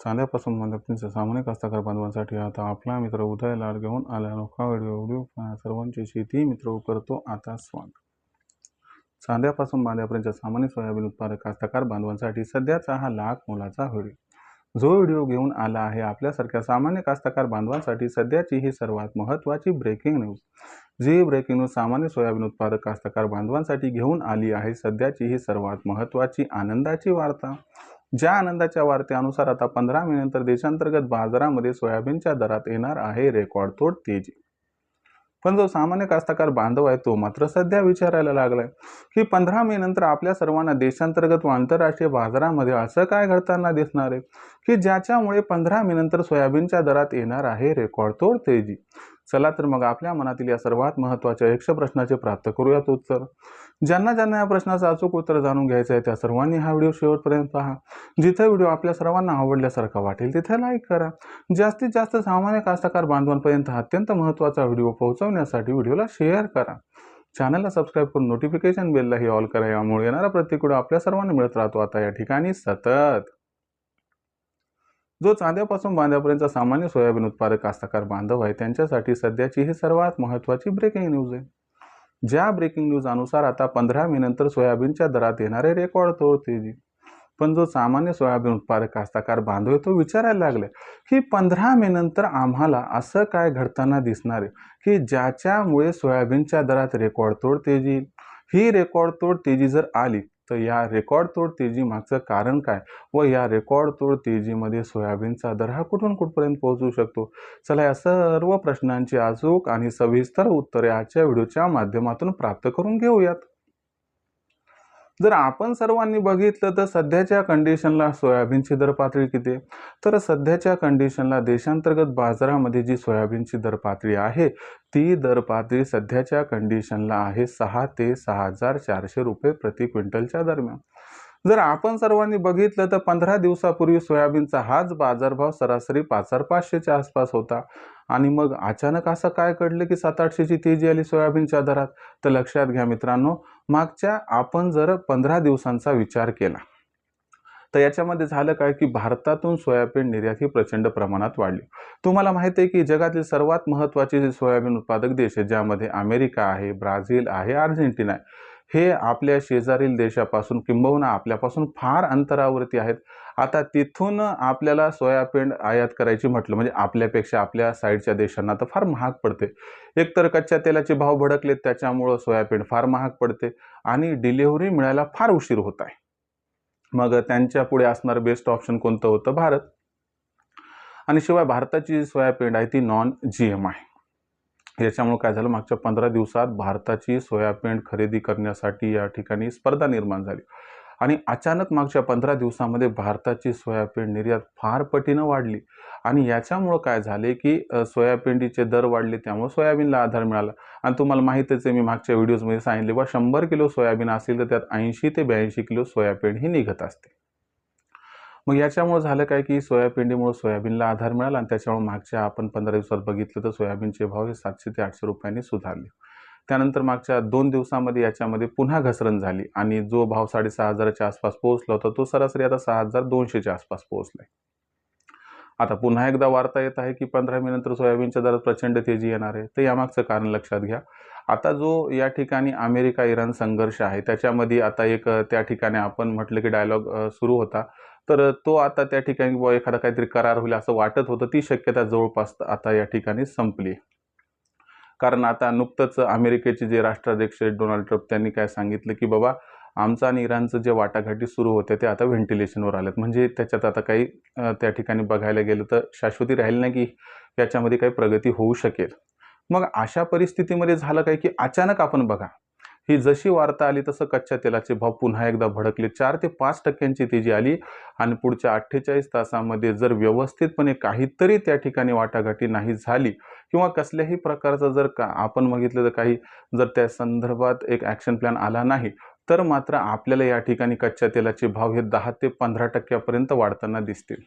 चांद्यापासून मदतीचे सामान्य कास्तकार बांधवांसाठी आता आपला मित्र उदय लाड घेऊन आला अनोखा व्हिडिओ सर्वांची शेती मित्र करतो आता स्वागत। चांद्यापासून बांध्यापर्यंत सामान्य सोयाबीन उत्पादक कास्तकार बांधवांसाठी सध्याचा हा लाख मोलाचा व्हिडिओ जो व्हिडिओ घेऊन आला आहे आपल्यासारख्या सामान्य कास्तकार बांधवांसाठी सध्याची ही सर्वात महत्त्वाची ब्रेकिंग न्यूज। जी ब्रेकिंग न्यूज सामान्य सोयाबीन उत्पादक कास्तकार बांधवांसाठी घेऊन आली आहे सध्याची ही सर्वात महत्त्वाची आनंदाची वार्ता। ज्या आनंदाच्या वार्तेनुसार आता 15 मे नंतर देशांतर्गत बाजारामध्ये सोयाबीनच्या दरात येणार आहे रेकॉर्ड तोड तेजी। पण जो सामान्य कास्तकार बांधव आहे तो मात्र सध्या विचारायला लागलाय की 15 मे नंतर आपल्या सर्वांना देशांतर्गत व आंतरराष्ट्रीय बाजारामध्ये असं काय घडताना दिसणार आहे की ज्याच्यामुळे 15 मे नंतर सोयाबीनच्या दरात येणार आहे रेकॉर्ड तोड तेजी। चला तर मग आपल्या मनातील या सर्वात महत्त्वाच्या 100 प्रश्नाचे प्राप्त करूयात उत्तर। ज्यांना या प्रश्नाचं अचूक उत्तर जाणून घ्यायचं आहे त्या सर्वांनी हा व्हिडिओ शेवटपर्यंत पहा। जिथे व्हिडिओ आपल्या सर्वांना आवडल्यासारखा वाटेल तिथे लाईक करा। जास्तीत जास्त सामान्य कास्तकार बांधवांपर्यंत अत्यंत महत्त्वाचा व्हिडिओ पोहोचवण्यासाठी व्हिडिओला शेअर करा। चॅनलला सबस्क्राईब करून नोटिफिकेशन बेललाही ऑल करा, यामुळे येणारा प्रत्येक व्हिडिओ आपल्या सर्वांना मिळत राहतो आता या ठिकाणी सतत। जो चांद्यापासून बांध्यापर्यंत सामान्य सोयाबीन उत्पादक कास्तकार बांधव आहे त्यांच्यासाठी सध्याची ही सर्वात महत्त्वाची ब्रेकिंग न्यूज आहे। ज्या ब्रेकिंग न्यूज अनुसार आता 15 मे नंतर सोयाबीनच्या दरात येणारे रेकॉर्ड तोड तेजी। पण जो सामान्य सोयाबीन उत्पादक कास्तकार बांधव तो विचारायला लागले की 15 मे नंतर आम्हाला असं काय घडताना दिसणार आहे की ज्याच्यामुळे सोयाबीनच्या दरात रेकॉर्ड तोड तेजी। ही रेकॉर्ड तोड तेजी जर आली तर या रेकॉर्ड तोड तेजी मागचं कारण काय व या रेकॉर्ड तोड तेजीमध्ये सोयाबीनचा दर हा कुठपर्यंत पोहोचू शकतो। चला या सर्व प्रश्नांची अचूक आणि सविस्तर उत्तरे आजच्या व्हिडिओच्या माध्यमातून प्राप्त करून घेऊयात। जर आपण सर्वांनी बघितलं तर सध्याच्या कंडिशनला सोयाबीनची दर पातळी किती आहे, तर सध्याच्या कंडिशनला देशांतर्गत बाजारामध्ये जी सोयाबीनची दर पातळी आहे ती दर पातळी सध्याच्या कंडिशनला आहे 6 ते 6,400 रुपये प्रति क्विंटलच्या दरम्यान। जर आपण सर्वांनी बघितलं तर 15 दिवसापूर्वी सोयाबीनचा हाच बाजारभाव सरासरी 5,500च्या आसपास होता आणि मग अचानक असं काय घडलं की 700-800ची तेजी आली सोयाबीनच्या दरात। तर लक्षात घ्या मित्रांनो, मागच्या आपण जर 15 दिवसांचा विचार केला तर याच्यामध्ये झालं काय की भारतातून सोयाबीन निर्यात ही प्रचंड प्रमाणात वाढली। तुम्हाला माहिती आहे की जगातील सर्वात महत्त्वाचे जे सोयाबीन उत्पादक देश आहेत ज्यामध्ये अमेरिका आहे, ब्राझील आहे, अर्जेंटिना आहे, हे आपल्या शेजारील देशापासून किंबहुना आपल्यापासून फार अंतरावरती आहेत। आता तिथून आपल्याला सोयाबीन आयात करायची म्हटलं म्हणजे आपल्यापेक्षा आपल्या साईडच्या देशांना तर फार महाग पडते। एकतर कच्च्या तेलाचे भाव भडकलेत त्याच्यामुळं सोयाबीन फार महाग पडते आणि डिलिव्हरी मिळायला फार उशीर होत आहे। मग त्यांच्या पुढे असणार बेस्ट ऑप्शन कोणतं होतं? भारत। आणि शिवाय भारताची सोयाबीन आहे ती नॉन GM आहे। याच्यामुळे काय झालं, मागच्या 15 दिवसात भारताची सोयाबीन खरेदी करण्यासाठी या ठिकाणी स्पर्धा निर्माण झाली आणि अचानक मागच्या 15 दिवसामध्ये भारताची सोयाबीन निर्यात फार पटीनं वाढली आणि याच्यामुळं काय झाले की सोयाबीनचे दर वाढले त्यामुळे सोयाबीनला आधार मिळाला। आणि तुम्हाला माहितीच आहे, मी मागच्या व्हिडिओजमध्ये सांगितले बा 100 किलो सोयाबीन असेल तर त्यात 80 ते 82 किलो सोयाबीन ही निघत असते। मग याच्यामुळे झालं काय की सोयाबीनमुळे सोयाबीनला आधार मिळाला आणि त्याच्यामुळे मागच्या आपण 15 दिवसात बघितलं तर सोयाबीनचे भाव हे 700 ते 800 रुपयांनी सुधारले। त्यानंतर मागच्या 2 दिवसामध्ये याच्यामध्ये पुन्हा घसरण झाली आणि जो भाव 6,500च्या आसपास पोहोचला होता तो सरासरी आता 6,200च्या आसपास पोहोचलाय। आता पुन्हा एकदा वार्ता येत आहे की 15 मे नंतर सोयाबीनच्या दरात प्रचंड तेजी येणार आहे। तर यामागचं कारण लक्षात घ्या। आता जो या ठिकाणी अमेरिका इराण संघर्ष आहे त्याच्यामध्ये आता एक त्या ठिकाणी आपण म्हटलं की डायलॉग सुरू होता, तर तो आता त्या ठिकाणी एखादा काहीतरी करार होईल असं वाटत होतं। ती शक्यता जवळपास आता या ठिकाणी संपली, कारण आता नुकतंच अमेरिकेचे जे राष्ट्राध्यक्ष डोनाल्ड ट्रम्प त्यांनी काय सांगितलं की बाबा आमचं आणि इराणचं जे वाटाघाटी सुरू होते ते आता व्हेंटिलेशनवर आलेत। म्हणजे त्याच्यात आता काही त्या ठिकाणी बघायला गेलं तर शाश्वती राहील नाही की याच्यामध्ये काही प्रगती होऊ शकेल। मग अशा परिस्थितीमध्ये झालं काय की अचानक आपण बघा ही जशी वार्ता आली तसं कच्च्या तेलाचे भाव पुन्हा एकदा भडकले, 4 ते 5% तेजी आली आणि पुढच्या 48 तासामध्ये जर व्यवस्थितपणे काहीतरी त्या ठिकाणी वाटाघाटी नाही झाली किंवा कसल्याही प्रकारचं जर आपण बघितलं तर काही जर त्या संदर्भात एक ॲक्शन प्लॅन आला नाही तर मात्र आपल्याला या ठिकाणी कच्च्या तेलाचे भाव हे 10 ते 15% वाढताना दिसतील।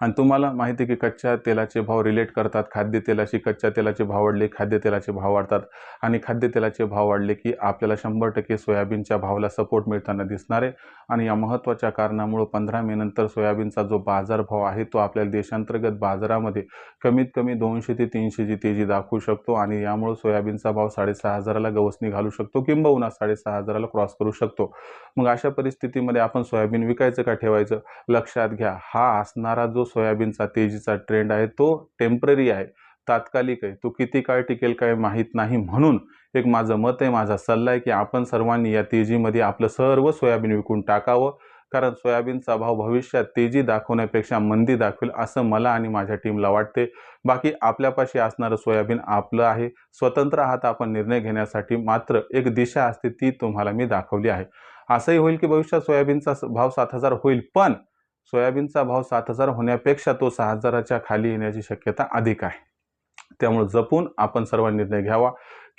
आणि तुम्हाला माहिती आहे की कच्च्या तेलाचे भाव रिलेट करतात खाद्यतेलाशी. कच्च्या तेलाचे भाव वाढले, खाद्यतेलाचे भाव वाढतात आणि खाद्यतेलाचे भाव वाढले की आपल्याला 100% सोयाबीनच्या भावाला सपोर्ट मिळताना दिसणार आहे. आणि या महत्त्वाच्या कारणामुळे 15 मे नंतर सोयाबीनचा जो बाजारभाव आहे तो आपल्याला देशांतर्गत बाजारामध्ये कमीत कमी 200 ते 300ची तेजी दाखवू शकतो आणि यामुळे सोयाबीनचा भाव 6,500ला गवसणी घालू शकतो, किंबहुना 6,500ला क्रॉस करू शकतो. मग अशा परिस्थितीमध्ये आपण सोयाबीन विकायचं का ठेवायचं? लक्षात घ्या, हा असणारा जो सोयाबीनचा तेजीचा ट्रेंड आहे तो टेम्पररी आहे, तात्कालिक आहे. तो किती काळ टिकेल काय माहीत नाही. म्हणून एक माझं मत आहे, माझा सल्ला आहे की आपण सर्वांनी या तेजीमध्ये आपलं सर्व सोयाबीन विकून टाकावं. कारण सोयाबीनचा भाव भविष्यात तेजी दाखवण्यापेक्षा मंदी दाखवेल असं मला आणि माझ्या टीमला वाटते. बाकी आपल्यापाशी असणारं सोयाबीन आपलं आहे. स्वतंत्र आहात आपण निर्णय घेण्यासाठी. मात्र एक दिशा असते ती तुम्हाला मी दाखवली आहे. असंही होईल की भविष्यात सोयाबीनचा भाव 7,000 होईल, पण सोयाबीनचा भाव 7,000 होण्यापेक्षा तो 6,000च्या खाली येण्याची शक्यता अधिक आहे. त्यामुळे जपून आपण सर्व निर्णय घ्यावा,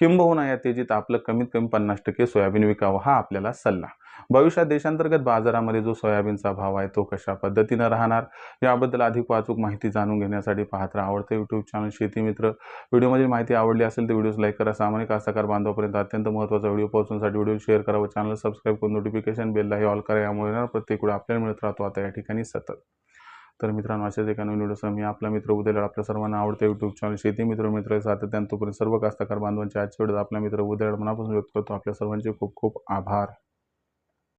किंबहुना या तेजीत आपलं कमीत कमी 50% सोयाबीन विकावं, हा आपल्याला सल्ला. भविष्यात देशांतर्गत बाजारामध्ये जो सोयाबीनचा भाव आहे तो कशा पद्धतीनं राहणार याबद्दल अधिक वाचूक माहिती जाणून घेण्यासाठी पाहत राहा आवडते यूट्यूब चॅनल शेती मित्र. व्हिडिओमध्ये माहिती आवडली असेल तर व्हिडिओज लाईक करा. सामान्य कास्तकार बांधवापर्यंत अत्यंत महत्त्वाचा व्हिडिओ पोहोचवण्यासाठी व्हिडिओ शेअर करा व चॅनल सबस्क्राईब करून नोटिफिकेशन बेललाही ऑल करा. यामुळे प्रत्येक वेळी आपल्याला मिळत राहतो आता या ठिकाणी सतत. तर मित्रांनो, अशाच एका नवीन व्हिडिओसह मी आपला मित्र उद्या आपल्या सर्वांना आवडते यूट्यूब चॅनल शेती मित्र सातत्याने तोपर्यंत सर्व कास्तकार बांधवांच्या आजच्या व्हिडिओत आपला मित्र उद्या मनापासून व्यक्त करतो. आपल्या सर्वांचे खूप खूप आभार.